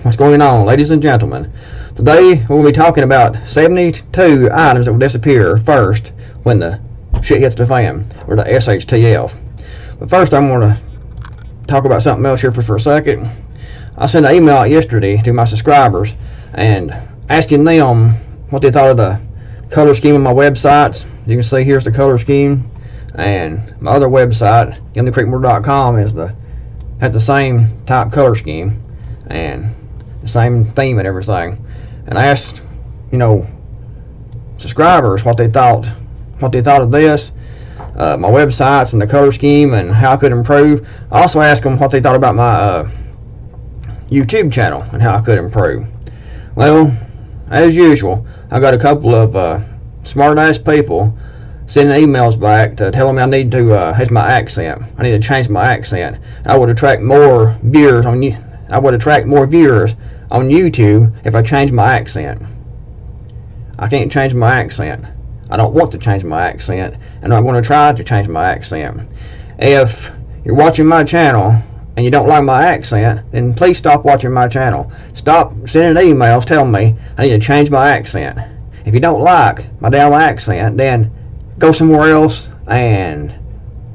What's going on, ladies and gentlemen? Today we'll be talking about 72 items that will disappear first when the shit hits the fan, or the SHTF. But first I'm going to talk about something else here for a second. I sent an email out yesterday to my subscribers and asking them what they thought of the color scheme of my websites. You can see here's the color scheme, and my other website, Creekmore.com, has the same type color scheme and the same theme and everything. And I asked, subscribers what they thought of this, my websites and the color scheme and how I could improve. I also asked them what they thought about my YouTube channel and how I could improve. Well, as usual, I got a couple of smart-ass people sending emails back to telling me I need to have my accent. I need to change my accent. I would attract more viewers on YouTube if I change my accent. I can't change my accent. I don't want to change my accent, and I'm going to try to change my accent. If you're watching my channel and you don't like my accent, then please stop watching my channel. Stop sending emails telling me I need to change my accent. If you don't like my damn accent, then go somewhere else and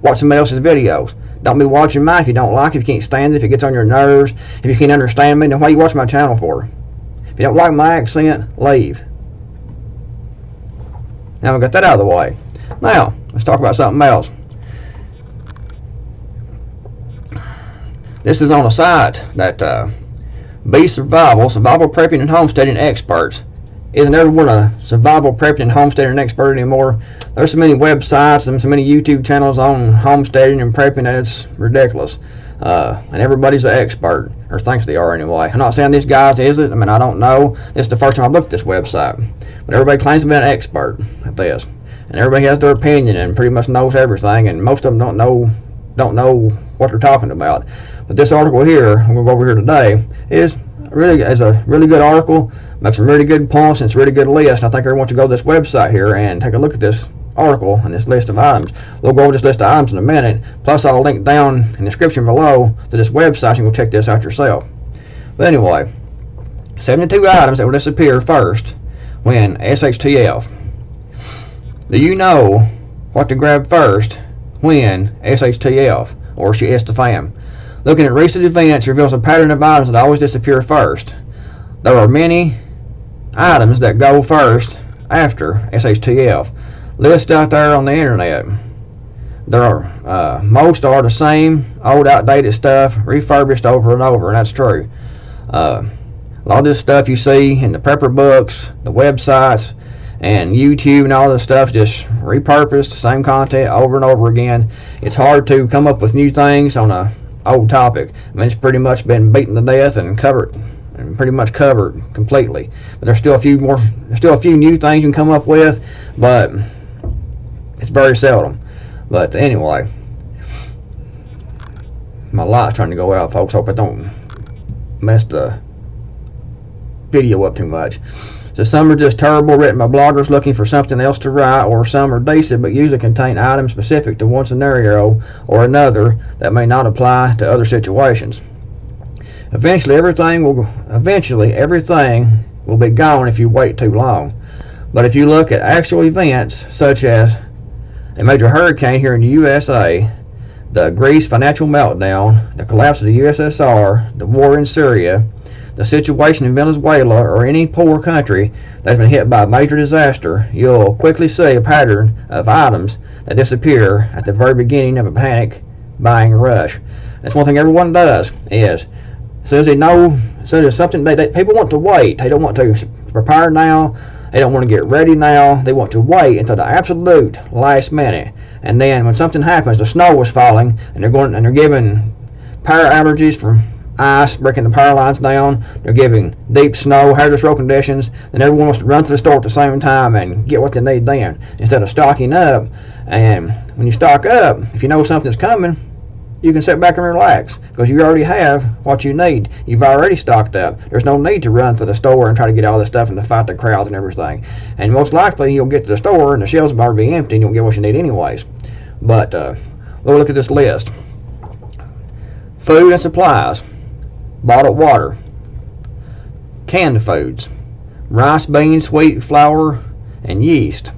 watch somebody else's videos. Don't be watching mine if you don't like it, if you can't stand it, if it gets on your nerves, if you can't understand me, then why you watch my channel for? If you don't like my accent, leave. Now we got that out of the way. Now, let's talk about something else. This is on a site that Survival Prepping and Homesteading Experts. Isn't everyone a survival prepping and homesteading expert anymore? There's so many websites and so many YouTube channels on homesteading and prepping that it's ridiculous. And everybody's an expert, or thinks they are anyway. I'm not saying these guys is it. I mean, I don't know. This is the first time I've looked at this website. But everybody claims to be an expert at this. And everybody has their opinion and pretty much knows everything, and most of them don't know what they're talking about. But this article here, I'm going to go over here today, is a really good article. Makes some really good points, and it's a really good list. And I think everyone should go to this website here and take a look at this article and this list of items. We'll go over this list of items in a minute. Plus, I'll link down in the description below to this website. You can go check this out yourself. But anyway, 72 items that will disappear first when SHTF. Do you know what to grab first when SHTF or she hits the fan? Looking at recent events reveals a pattern of items that always disappear first. There are many items that go first after SHTF. Lists out there on the internet. There are most are the same old outdated stuff refurbished over and over, and that's true. A lot of this stuff you see in the prepper books, the websites, and YouTube and all this stuff just repurposed, same content over and over again. It's hard to come up with new things on a old topic. I mean, it's pretty much been beaten to death and covered. And pretty much covered completely, but there's still a few new things you can come up with, but it's very seldom. But anyway, my light's trying to go out, folks. Hope I don't mess the video up too much. So some are just terrible, written by bloggers looking for something else to write, or some are decent but usually contain items specific to one scenario or another that may not apply to other situations. Eventually everything will be gone if you wait too long. But if you look at actual events such as a major hurricane here in the USA, the Greece financial meltdown, the collapse of the USSR, the war in Syria, the situation in Venezuela, or any poor country that's been hit by a major disaster, you'll quickly see a pattern of items that disappear at the very beginning of a panic buying rush. That's one thing everyone does, is as soon as something people want to wait. They don't want to prepare now. They don't want to get ready now. They want to wait until the absolute last minute. And then when something happens, the snow was falling, and they're giving power outages from ice breaking the power lines down. They're giving deep snow, hazardous road conditions. Then everyone wants to run to the store at the same time and get what they need then, instead of stocking up. And when you stock up, if you know something's coming, you can sit back and relax, because you already have what you need. You've already stocked up. There's no need to run to the store and try to get all this stuff and to fight the crowds and everything. And most likely you'll get to the store and the shelves will already be empty and you'll get what you need anyways. But we'll look at this list. Food and supplies. Bottled water. canned foods, rice, beans, wheat, flour, and yeast.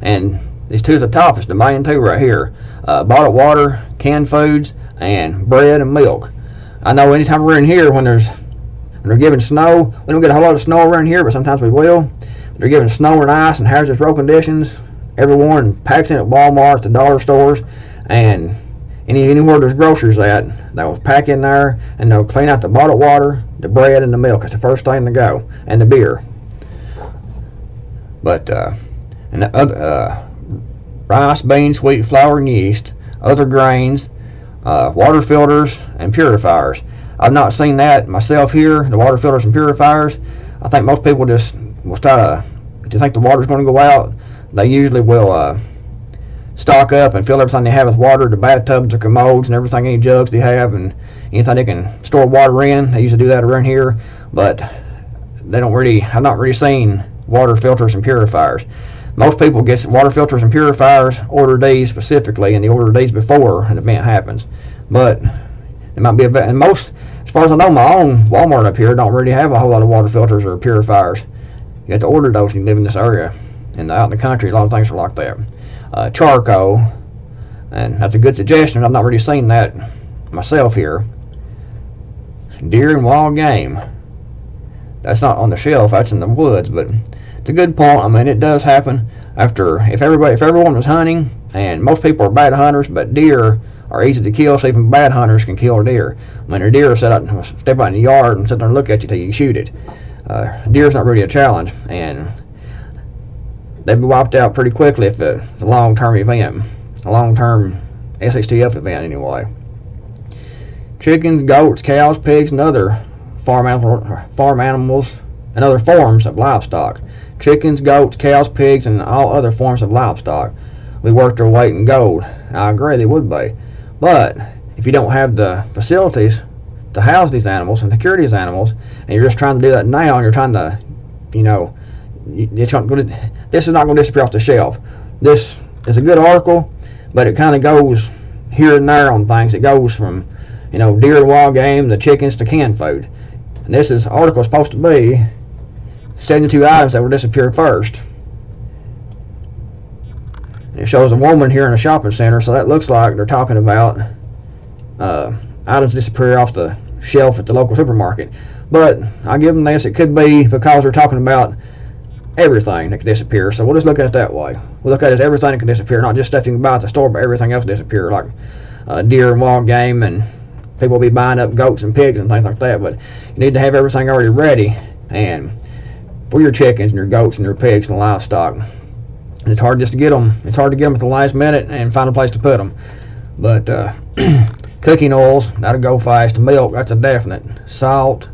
And these two at the top is the main two right here. Bottled water, canned foods, and bread and milk. I know anytime we're in here when they're giving snow, we don't get a whole lot of snow around here, but sometimes we will. They're giving snow and ice and hazardous road conditions. Everyone packs in at Walmart, the dollar stores, and anywhere there's groceries at, they'll pack in there and they'll clean out the bottled water, the bread, and the milk. It's the first thing to go, and the beer. But and the other rice, beans, wheat, flour, and yeast, other grains, water filters, and purifiers. I've not seen that myself here, the water filters and purifiers. I think most people just will try to, if you think the water's going to go out, they usually will stock up and fill everything they have with water, the bathtubs, the commodes, and everything, any jugs they have, and anything they can store water in. They usually do that around here, but they don't really, I've not really seen water filters and purifiers. Most people get water filters and purifiers, order these specifically, and they order these before an event happens. But it might be a, and most, as far as I know, my own Walmart up here don't really have a whole lot of water filters or purifiers. You have to order those when you live in this area. And out in the country, a lot of things are like that. Charcoal, and that's a good suggestion. I've not really seen that myself here. Deer and wild game. That's not on the shelf, that's in the woods, but it's a good point. I mean, it does happen after, if everyone was hunting, and most people are bad hunters, but deer are easy to kill, so even bad hunters can kill a deer. I mean, a deer will step out in the yard and sit there and look at you till you shoot it. Deer's not really a challenge, and they'd be wiped out pretty quickly if it's a long-term event, a long-term SHTF event anyway. Chickens, goats, cows, pigs, and other farm animals and other forms of livestock. Chickens, goats, cows, pigs, and all other forms of livestock. We work their weight in gold. I agree, they would be. But if you don't have the facilities to house these animals and secure these animals, and you're just trying to do that now, and you're trying to, this is not going to disappear off the shelf. This is a good article, but it kind of goes here and there on things. It goes from, deer to wild game, the chickens to canned food. And this article is supposed to be 72 items that will disappear first. And it shows a woman here in a shopping center, so that looks like they're talking about items disappear off the shelf at the local supermarket. But I give them this, it could be because they're talking about everything that could disappear. So we'll just look at it that way. We'll look at it as everything that can disappear, not just stuff you can buy at the store, but everything else disappear, like deer and wild game, and people will be buying up goats and pigs and things like that. But you need to have everything already ready, and for your chickens and your goats and your pigs and livestock. And it's hard just to get them. It's hard to get them at the last minute and find a place to put them. But cooking oils, that'll go fast. Milk, that's a definite. Salt,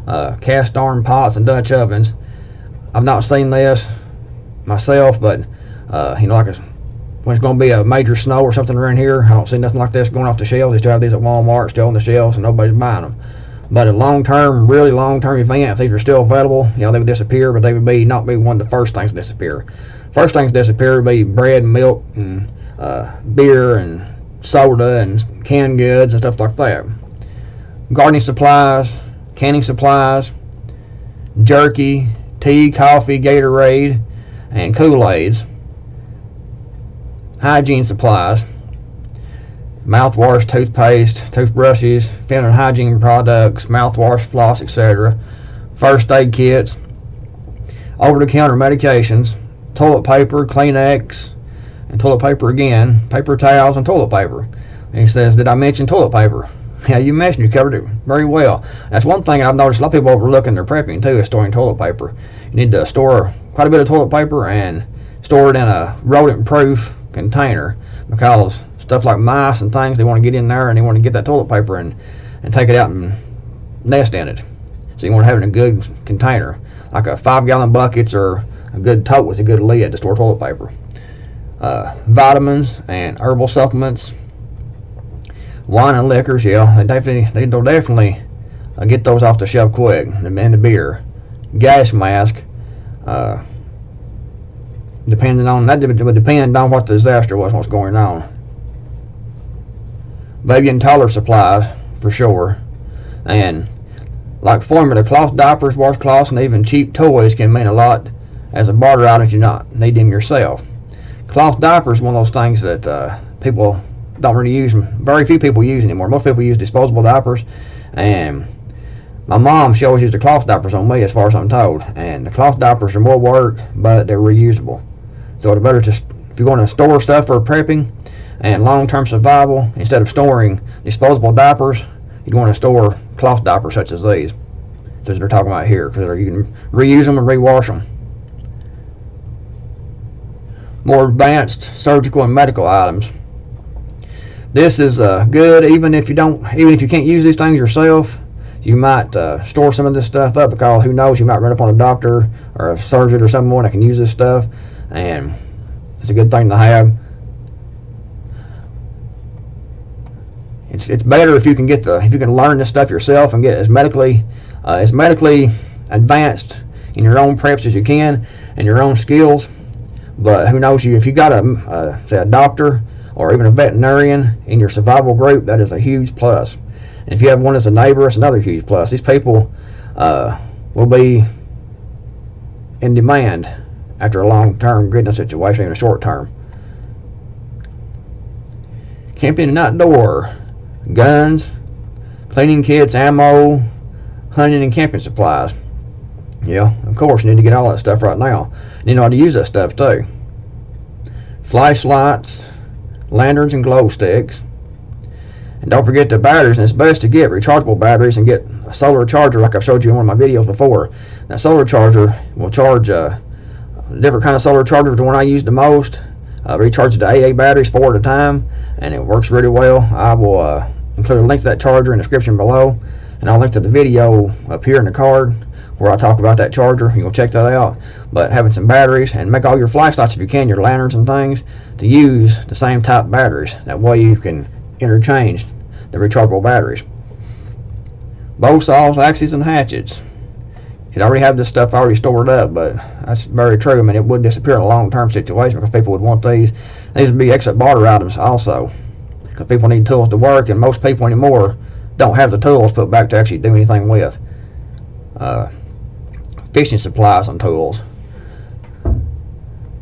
cast iron pots and Dutch ovens. I've not seen this myself, but when it's going to be a major snow or something around here, I don't see nothing like this going off the shelves. They still have these at Walmart, still on the shelves, and nobody's buying them. But a long-term, really long-term event, if these are still available, they would disappear, but they would not be one of the first things to disappear. First things to disappear would be bread and milk and beer and soda and canned goods and stuff like that. Gardening supplies, canning supplies, jerky, tea, coffee, Gatorade, and Kool-Aids. Hygiene supplies, mouthwash, toothpaste, toothbrushes, feminine hygiene products, mouthwash, floss, etc. First aid kits, over-the-counter medications, toilet paper, Kleenex, and toilet paper again, paper towels, and toilet paper. And he says, did I mention toilet paper? Yeah, you mentioned, you covered it very well. That's one thing I've noticed a lot of people overlook in their prepping too, is storing toilet paper. You need to store quite a bit of toilet paper and store it in a rodent-proof container, because stuff like mice and things, they want to get in there and they want to get that toilet paper and take it out and nest in it. So you want to have it in a good container, like a 5-gallon buckets or a good tote with a good lid to store toilet paper. Vitamins and herbal supplements, wine and liquors, they'll definitely get those off the shelf quick, and the beer. Gas mask, depending on that, it would depend on what the disaster was, what's going on. Baby and toddler supplies, for sure. And like formula, cloth diapers, washcloths, and even cheap toys can mean a lot as a barter item if you not need them yourself. Cloth diapers is one of those things that people don't really use. Very few people use anymore. Most people use disposable diapers, and my mom, she always used the cloth diapers on me, as far as I'm told. And the cloth diapers are more work, but they're reusable. So it's better to, if you're going to store stuff for prepping and long-term survival, instead of storing disposable diapers, you'd want to store cloth diapers such as these. As they're talking about here, because you can reuse them and rewash them. More advanced surgical and medical items. This is good even if you can't use these things yourself. You might store some of this stuff up, because who knows, you might run up on a doctor or a surgeon or someone that can use this stuff, and it's a good thing to have. It's better if you can learn this stuff yourself and get as medically advanced in your own preps as you can and your own skills. But who knows, if you got say a doctor or even a veterinarian in your survival group, that is a huge plus. And if you have one as a neighbor, it's another huge plus. These people will be in demand after a long-term gridlock situation, even a short term. Camping and outdoor. Guns, cleaning kits, ammo, hunting and camping supplies. Yeah, of course, you need to get all that stuff right now. You know how to use that stuff too. Flashlights, lanterns and glow sticks. And don't forget the batteries, and it's best to get rechargeable batteries and get a solar charger like I've showed you in one of my videos before. That solar charger will charge a different kind of solar charger, the one I use the most. Recharges the AA batteries 4 at a time, and it works really well. I will include a link to that charger in the description below, and I'll link to the video up here in the card where I talk about that charger. You can check that out. But having some batteries, and make all your flashlights, if you can, your lanterns and things, to use the same type batteries. That way you can interchange the rechargeable batteries. Bow saws, axes, and hatchets. You'd already have this stuff already stored up, but that's very true. I mean, it would disappear in a long-term situation because people would want these. These would be excellent barter items also, because people need tools to work, and most people anymore don't have the tools put back to actually do anything with. Fishing supplies and tools.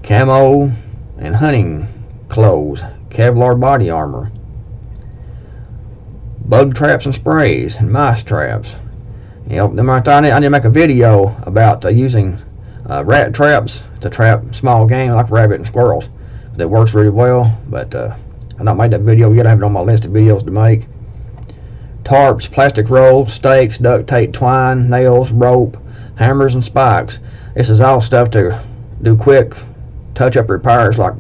Camo and hunting clothes. Kevlar body armor. Bug traps and sprays, and mice traps. You know, I need to make a video about using rat traps to trap small game like rabbit and squirrels. That works really well, but I've not made that video yet. I have it on my list of videos to make. Tarps, plastic rolls, stakes, duct tape, twine, nails, rope, hammers, and spikes. This is all stuff to do quick touch-up repairs, like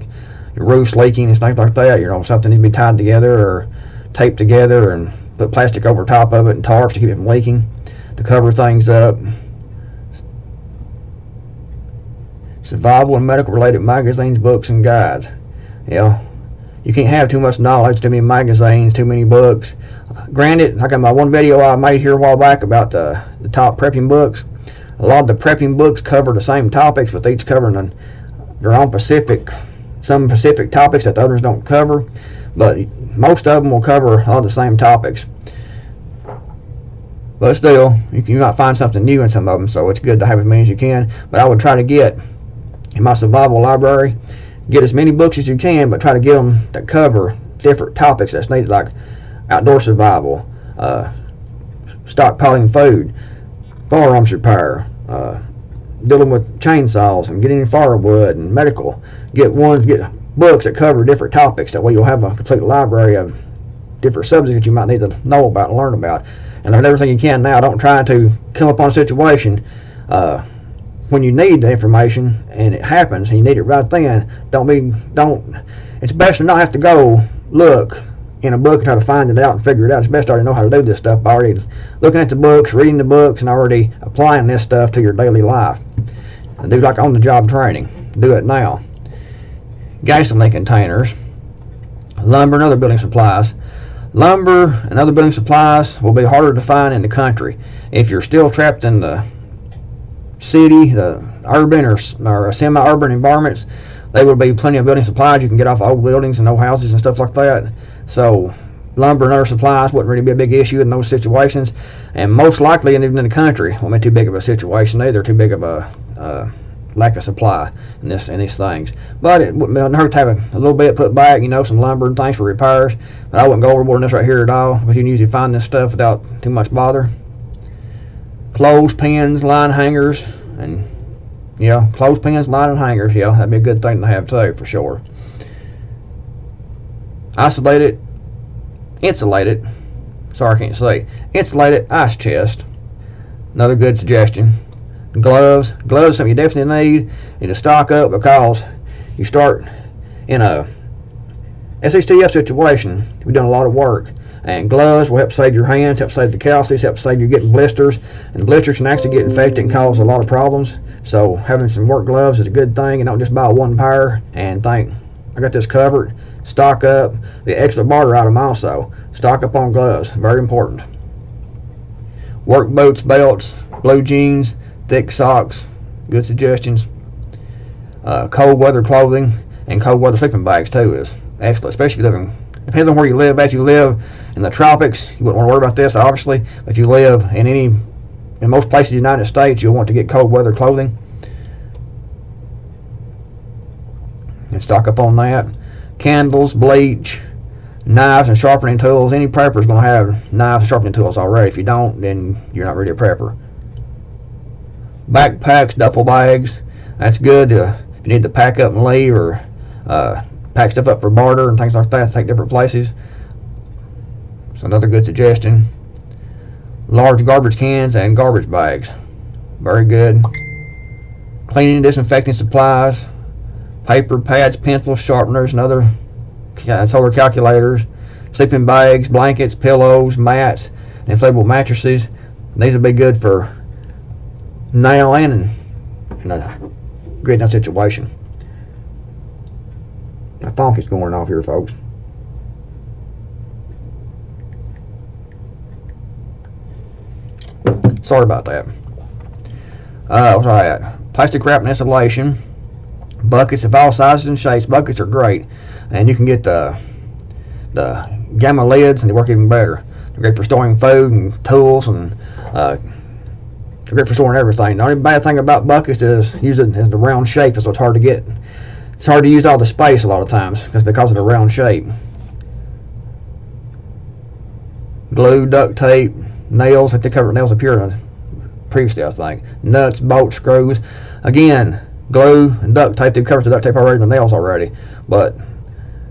your roof's leaking and things like that. You know, something needs to be tied together or taped together, and put plastic over top of it and tarps to keep it from leaking, to cover things up. Survival and medical related magazines, books, and guides. Yeah, you can't have too much knowledge, too many magazines, too many books. Granted, like in my one video I made here a while back about the top prepping books, a lot of the prepping books cover the same topics, with each covering their own some specific topics that the others don't cover. But most of them will cover all the same topics. But still, you might find something new in some of them, so it's good to have as many as you can. But I would try to get, in my survival library, get as many books as you can, but try to get them that cover different topics that's needed, like outdoor survival, stockpiling food, firearms repair, dealing with chainsaws and getting firewood, and medical. Get books that cover different topics. That way you'll have a complete library of different subjects that you might need to know about and learn about. And learn everything you can now. Don't try to come upon a situation when you need the information and it happens and you need it right then. It's best to not have to go look in a book and try to find it out and figure it out. It's best to already know how to do this stuff by already looking at the books, reading the books, and already applying this stuff to your daily life. And do like on-the-job training. Do it now. Gasoline containers, lumber and other building supplies. Lumber and other building supplies will be harder to find in the country. If you're still trapped in the city, the urban or semi-urban environments, there will be plenty of building supplies you can get off old buildings and old houses and stuff like that. So lumber and other supplies wouldn't really be a big issue in those situations, and most likely even in the country won't be too big of a situation either, too big of a lack of supply in these things. But it wouldn't hurt to have a little bit put back, some lumber and things for repairs. But I wouldn't go overboard on this right here at all, because you can usually find this stuff without too much bother. Clothespins, line hangers, and clothespins, line and hangers, that'd be a good thing to have too, for sure. Insulated, insulated ice chest, another good suggestion. Gloves, something you definitely need to stock up, because you start in a SHTF situation, you've done a lot of work, and gloves will help save your hands, help save the calluses, help save you getting blisters, and the blisters can actually get infected and cause a lot of problems. So having some work gloves is a good thing, and don't just buy one pair and think, I got this covered. Stock up. The extra barter item also. Stock up on gloves. Very important. Work boots, belts, blue jeans, thick socks. Good suggestions. Cold weather clothing and cold weather sleeping bags too is excellent, especially if you live depends on where you live. If you live in the tropics, you wouldn't want to worry about this, obviously. But if you live in most places in the United States, you'll want to get cold weather clothing. And stock up on that. Candles, bleach, knives, and sharpening tools. Any prepper is going to have knives and sharpening tools already. If you don't, then you're not really a prepper. Backpacks, duffel bags. That's good if you need to pack up and leave, or pack stuff up for barter and things like that to take different places. So another good suggestion. Large garbage cans and garbage bags. Very good. Cleaning and disinfecting supplies. Paper, pads, pencils, sharpeners, and other solar calculators. Sleeping bags, blankets, pillows, mats, and inflatable mattresses. These will be good for now and in a great enough situation. My phone is going off here, folks. Sorry about that. What's I at? Plastic wrap and insulation. Buckets of all sizes and shapes. Buckets are great, and you can get the gamma lids, and they work even better. They're great for storing food and tools, and they're great for storing everything. The only bad thing about buckets is using the round shape, so it's hard to get. It's hard to use all the space a lot of times because of the round shape. Glue, duct tape, nails. I think they covered nails up here previously, I think. Nuts, bolts, screws. Again, glue and duct tape. They've covered the duct tape already and the nails already. But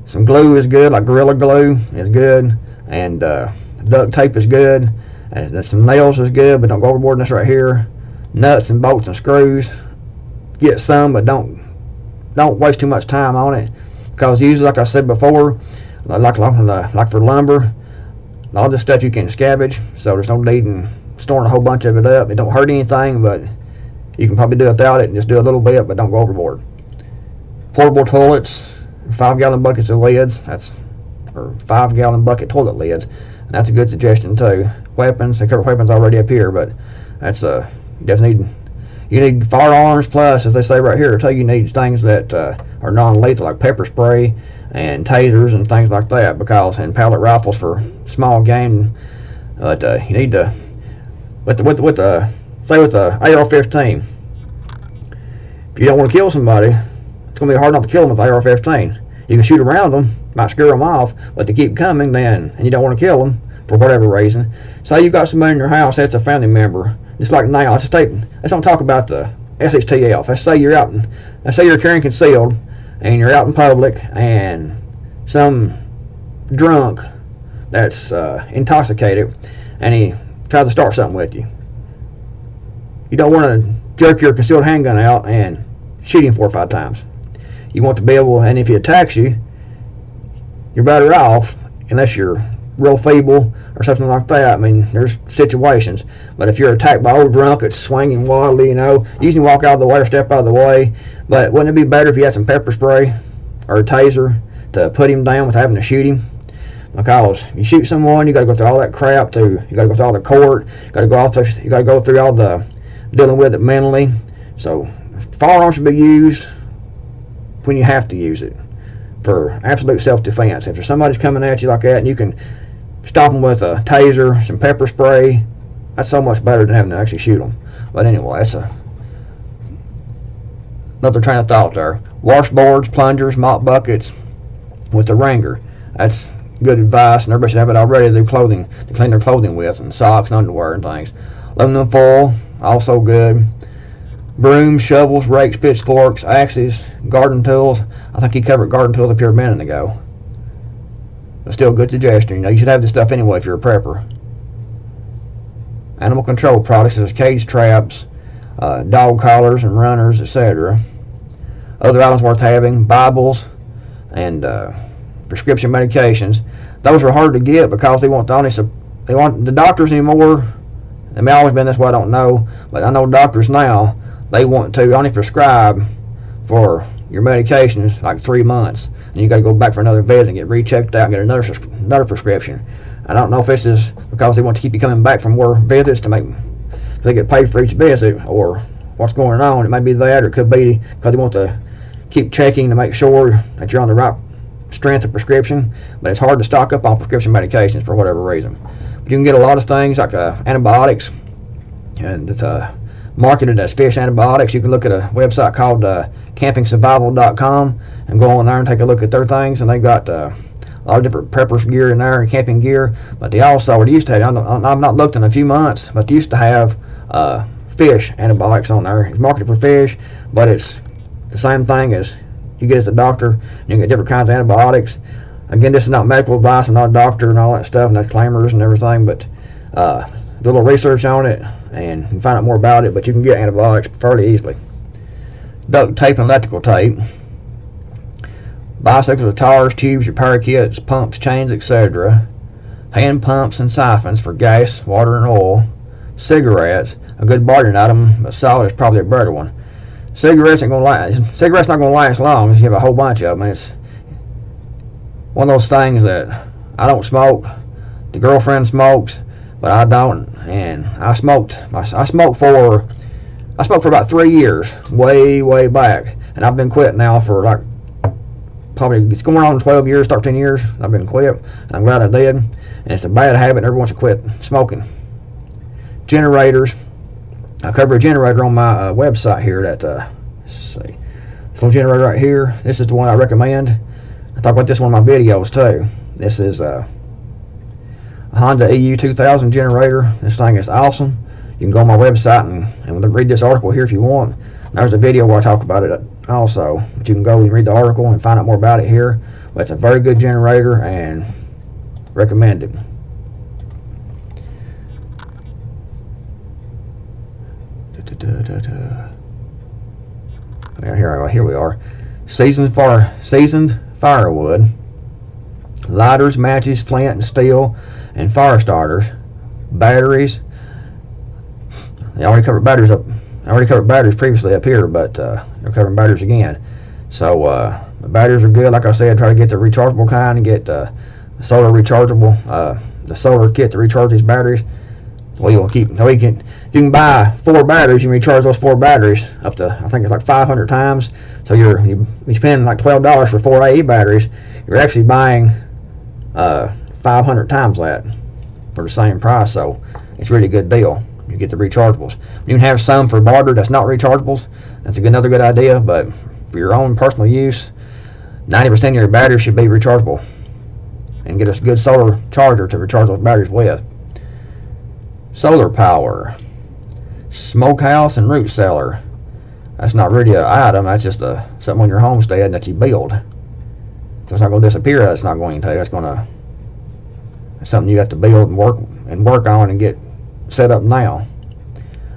some glue is good, like Gorilla Glue is good. And duct tape is good. And some nails is good, but don't go overboard in this right here. Nuts and bolts and screws. Get some, but don't waste too much time on it. Because usually, like I said before, like for lumber, all this stuff you can scavenge. So there's no need in storing a whole bunch of it up. It don't hurt anything, but you can probably do it without it and just do a little bit, but don't go overboard. Portable toilets, 5-gallon buckets of lids. Or 5-gallon bucket toilet lids. And that's a good suggestion too. Weapons, they cover weapons already up here, but that's you need firearms plus, as they say right here, you need things that are non-lethal, like pepper spray and tasers and things like that, because and pellet rifles for small game. But you need to with the AR-15. If you don't want to kill somebody, it's going to be hard enough to kill them with the AR-15. You can shoot around them, might scare them off, but they keep coming then, and you don't want to kill them for whatever reason. Say you got somebody in your house that's a family member. Just like now, let's don't talk about the SHTF. Let's say you're carrying concealed, and you're out in public, and some drunk that's intoxicated, and he tries to start something with you. You don't want to jerk your concealed handgun out and shoot him 4 or 5 times. You want to be able, and if he attacks you, you're better off, unless you're real feeble or something like that. I mean, there's situations. But if you're attacked by old drunk, it's swinging wildly, you can walk out of the way or step out of the way. But wouldn't it be better if you had some pepper spray or a taser to put him down without having to shoot him? Because you shoot someone, you got to go through all that crap you got to go through all the court, you got to go through all the dealing with it mentally. So firearms should be used when you have to use it for absolute self-defense. If there's somebody's coming at you like that, and you can stop them with a taser, some pepper spray. That's so much better than having to actually shoot them. But anyway, that's another train of thought there. Washboards, plungers, mop buckets with the wringer. That's good advice, and everybody should have it already to do clothing, to clean their clothing with, and socks and underwear and things. Aluminum foil, also good. Brooms, shovels, rakes, pitchforks, axes, garden tools. I think he covered garden tools up here a minute ago. But still, good suggestion. You know, you should have this stuff anyway if you're a prepper. Animal control products such as cage traps, dog collars and runners, etc. Other items worth having: Bibles and prescription medications. Those are hard to get because they want the doctors anymore. It may always been this way, I don't know, but I know doctors now, they want to only prescribe for your medications like 3 months, and you got to go back for another visit and get rechecked out and get another prescription. I don't know if this is because they want to keep you coming back for more visits to make, cause they get paid for each visit, or what's going on. It may be that, or it could be because they want to keep checking to make sure that you're on the right strength of prescription. But it's hard to stock up on prescription medications for whatever reason. But you can get a lot of things like antibiotics, and it's marketed as fish antibiotics. You can look at a website called campingsurvival.com and go on there and take a look at their things, and they got a lot of different preppers gear in there and camping gear. But they also, they used to have, I've not looked in a few months, but they used to have fish antibiotics on there. It's marketed for fish, but it's the same thing as you get at the doctor. You get different kinds of antibiotics. Again, this is not medical advice. I'm not a doctor and all that stuff, and disclaimers and everything, but do a little research on it and you can find out more about it. But you can get antibiotics fairly easily. Duct tape and electrical tape. Bicycles with tires, tubes, repair kits, pumps, chains, etc. Hand pumps and siphons for gas, water, and oil. Cigarettes. A good bargain item, but solid is probably a better one. Cigarettes not gonna last long if you have a whole bunch of them. It's one of those things that I don't smoke. The girlfriend smokes, but I don't. And I smoked for about 3 years, way back, and I've been quit now for like probably, it's going on 12 years, 13 years. I've been quit, and I'm glad I did. And it's a bad habit, and everyone should quit smoking. Generators. I cover a generator on my website here. That let's see, this little generator right here. This is the one I recommend. I talk about this in one of my videos too. This is a Honda EU 2000 generator. This thing is awesome. You can go on my website and read this article here if you want. There's a video where I talk about it also, but you can go and read the article and find out more about it here. But it's a very good generator and recommend it. Here we are. Seasoned firewood, lighters, matches, flint and steel, and fire starters. Batteries. I already covered batteries previously up here, but they're covering batteries again. So the batteries are good. Like I said, try to get the rechargeable kind and get the solar rechargeable, the solar kit to recharge these batteries. Well, if you can buy 4 batteries, you can recharge those 4 batteries up to, I think it's like 500 times. So you spend like $12 for 4 AA batteries. You're actually buying 500 times that for the same price. So it's a really good deal. You get the rechargeables. You can have some for barter that's not rechargeables. That's another good idea. But for your own personal use, 90% of your batteries should be rechargeable. And get a good solar charger to recharge those batteries with. Solar power. Smokehouse and root cellar. That's not really an item. That's just something on your homestead that you build. So it's not going to disappear. That's not going to. That's something you have to build and work on and get set up now.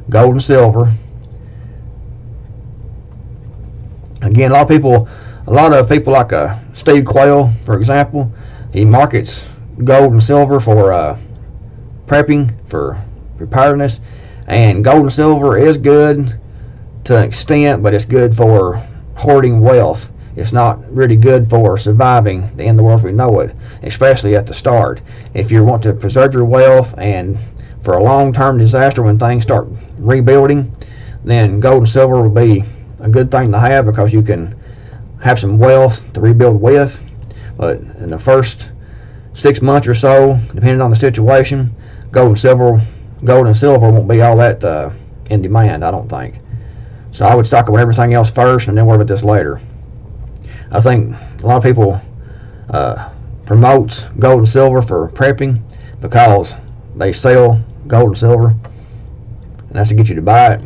Gold and silver. Again, a lot of people like Steve Quayle, for example, he markets gold and silver for prepping, for preparedness, and gold and silver is good to an extent, but it's good for hoarding wealth. It's not really good for surviving the end of the world as we know it, especially at the start. If you want to preserve your wealth and for a long-term disaster when things start rebuilding, then gold and silver will be a good thing to have because you can have some wealth to rebuild with. But in the first 6 months or so, depending on the situation. Gold and silver won't be all that in demand, I don't think. So I would stock up with everything else first and then worry about this later. I think a lot of people promotes gold and silver for prepping because they sell gold and silver, and that's to get you to buy it.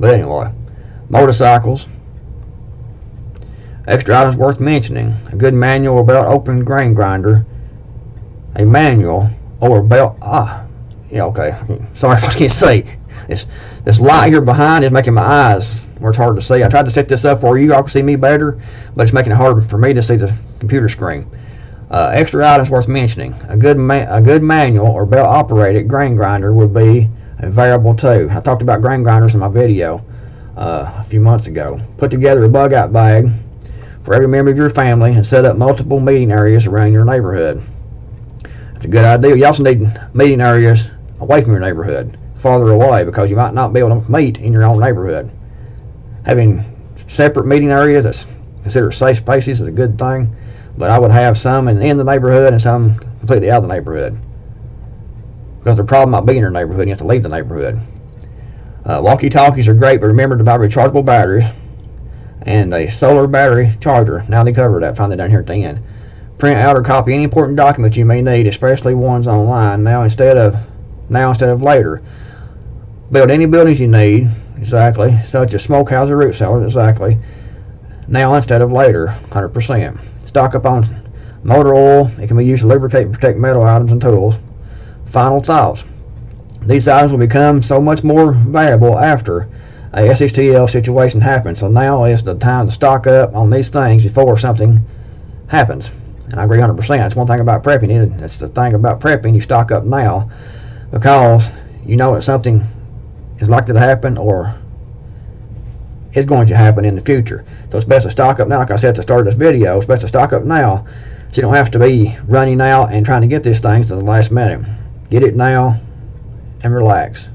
But anyway, motorcycles. Extra items worth mentioning: a good manual or belt open grain grinder, a manual or belt. Okay. Sorry if I can't see. This light here behind is making my eyes where it's hard to see. I tried to set this up where you all can see me better, but it's making it hard for me to see the computer screen. Extra items worth mentioning: a good manual or belt operated grain grinder would be a variable too. I talked about grain grinders in my video a few months ago. Put together a bug out bag for every member of your family and set up multiple meeting areas around your neighborhood. That's a good idea. You also need meeting areas away from your neighborhood, farther away, because you might not be able to meet in your own neighborhood. Having separate meeting areas that's considered safe spaces is a good thing, but I would have some in the neighborhood and some completely out of the neighborhood, because the problem might be in your neighborhood and you have to leave the neighborhood. Walkie-talkies are great, but remember to buy rechargeable batteries and a solar battery charger. Now they cover that. Find that down here at the end. Print out or copy any important document you may need, especially ones online, now instead of later. Build any buildings you need, exactly, such as smokehouse or root cellars, exactly, now instead of later, 100%. Stock up on motor oil. It can be used to lubricate and protect metal items and tools. Final thoughts: these items will become so much more valuable after a SHTF situation happens, so now is the time to stock up on these things before something happens. And I agree 100%. That's one thing about prepping. That's the thing about prepping. You stock up now because you know that something is likely to happen or is going to happen in the future. So it's best to stock up now. Like I said at the start of this video, it's best to stock up now so you don't have to be running out and trying to get these things to the last minute. Get it now and relax.